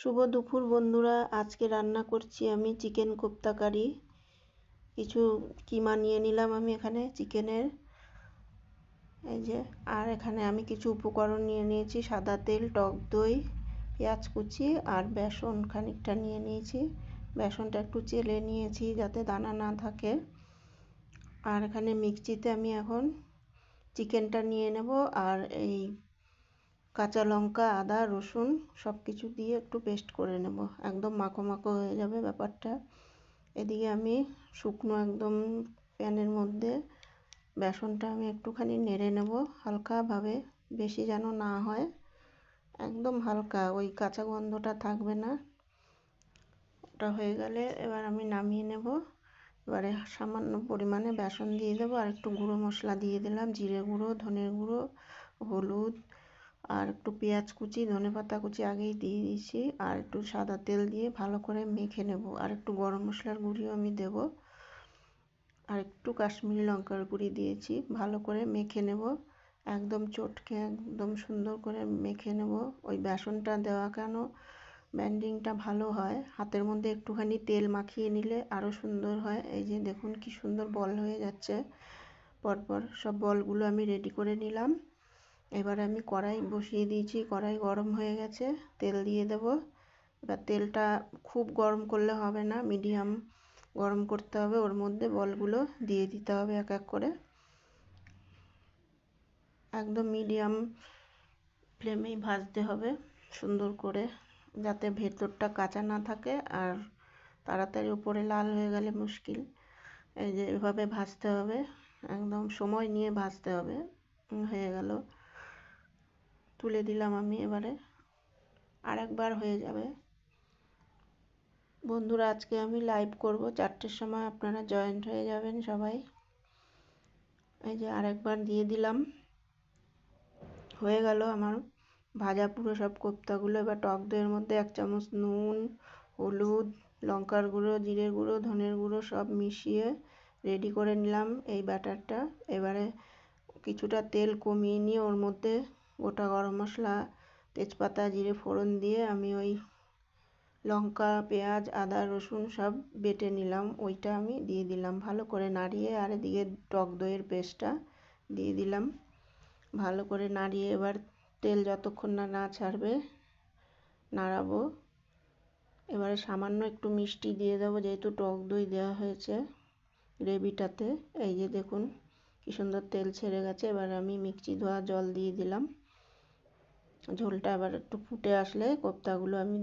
শুভ দুপুর বন্ধুরা, আজকে রান্না করছি আমি চিকেন কোপ্তা কারি। কিছু কিমা নিয়ে নিলাম আমি এখানে চিকেনের, এই যে। আর এখানে আমি কিছু উপকরণ নিয়ে নিয়েছি, সাদা তেল, টক দই, পেঁয়াজ কুচি আর বেসন খানিকটা নিয়ে নিয়েছি। বেসনটা একটু চেলে নিয়েছি যাতে দানা না থাকে। আর এখানে মিক্সিতে আমি এখন চিকেনটা নিয়ে নেব, আর এই কাঁচা লঙ্কা, আদা, রসুন সব কিছু দিয়ে একটু পেস্ট করে নেব, একদম মাখো মাখো হয়ে যাবে ব্যাপারটা। এদিকে আমি শুকনো একদম প্যানের মধ্যে বেসনটা আমি একটুখানি নেড়ে নেব হালকাভাবে, বেশি যেন না হয়, একদম হালকা, ওই কাঁচা গন্ধটা থাকবে না। ওটা হয়ে গেলে এবার আমি নামিয়ে নেব। এবারে সামান্য পরিমাণে বেসন দিয়ে দেবো, আর একটু গুঁড়ো মশলা দিয়ে দিলাম, জিরে গুঁড়ো, ধনের গুঁড়ো, হলুদ, আর একটু পেঁয়াজ কুচি, ধনেপাতা কুচি আগেই দিয়ে দিয়েছি, আর একটু সাদা তেল দিয়ে ভালো করে মেখে নেব। আর একটু গরম মশলার গুঁড়িও আমি দেব, আর একটু কাশ্মীরি লঙ্কার গুঁড়ি দিয়েছি। ভালো করে মেখে নেব, একদম চটকে একদম সুন্দর করে মেখে নেব। ওই বেসনটা দেওয়া কেন ব্যান্ডিংটা ভালো হয়, হাতের মধ্যে একটুখানি তেল মাখিয়ে নিলে আরও সুন্দর হয়। এই যে দেখুন কি সুন্দর বল হয়ে যাচ্ছে, পরপর সব বলগুলো আমি রেডি করে নিলাম। এবার আমি কড়াই বসিয়ে দিয়েছি, কড়াই গরম হয়ে গেছে, তেল দিয়ে দেব। এবার তেলটা খুব গরম করলে হবে না, মিডিয়াম গরম করতে হবে। ওর মধ্যে বলগুলো দিয়ে দিতে হবে এক এক করে, একদম মিডিয়াম ফ্লেমেই ভাজতে হবে সুন্দর করে, যাতে ভেতরটা কাঁচা না থাকে আর তাড়াতাড়ি উপরে লাল হয়ে গেলে মুশকিল। এই যে এভাবে ভাজতে হবে, একদম সময় নিয়ে ভাজতে হবে। হয়ে গেল, তুলে দিলাম আমি। এবারে আরেকবার হয়ে যাবে। বন্ধুরা, আজকে আমি লাইভ করব 4টের সময়, আপনারা জয়েন্ট হয়ে যাবেন সবাই। এই যে আরেকবার দিয়ে দিলাম, হয়ে গেল আমার ভাজা পুরো সব কোপ্তাগুলো। এবার টক দইয়ের মধ্যে 1 চামচ নুন, হলুদ, লঙ্কার গুঁড়ো, জিরের গুঁড়ো, ধনের গুঁড়ো সব মিশিয়ে রেডি করে নিলাম এই ব্যাটারটা। এবারে কিছুটা তেল কমিয়ে নিয়ে ওর মধ্যে গোটা গরম মশলা, তেজপাতা, জিরে ফোড়ন দিয়ে আমি ওই লঙ্কা, পেঁয়াজ, আদা, রসুন সব বেটে নিলাম, ওইটা আমি দিয়ে দিলাম ভালো করে নাড়িয়ে। আর এদিকে টক দইয়ের পেস্টটা দিয়ে দিলাম ভালো করে নাড়িয়ে। এবার তেল যতক্ষণ না ছাড়বে নাড়াবো। এবারে সামান্য একটু মিষ্টি দিয়ে দেবো, যেহেতু টক দই দেওয়া হয়েছে গ্রেভিটাতে। এই যে দেখুন কি সুন্দর তেল ছেড়ে গেছে। এবার আমি মিক্সি ধোয়া জল দিয়ে দিলাম, ঝোলটা এবার একটু ফুটে আসলে কোপ্তাগুলো আমি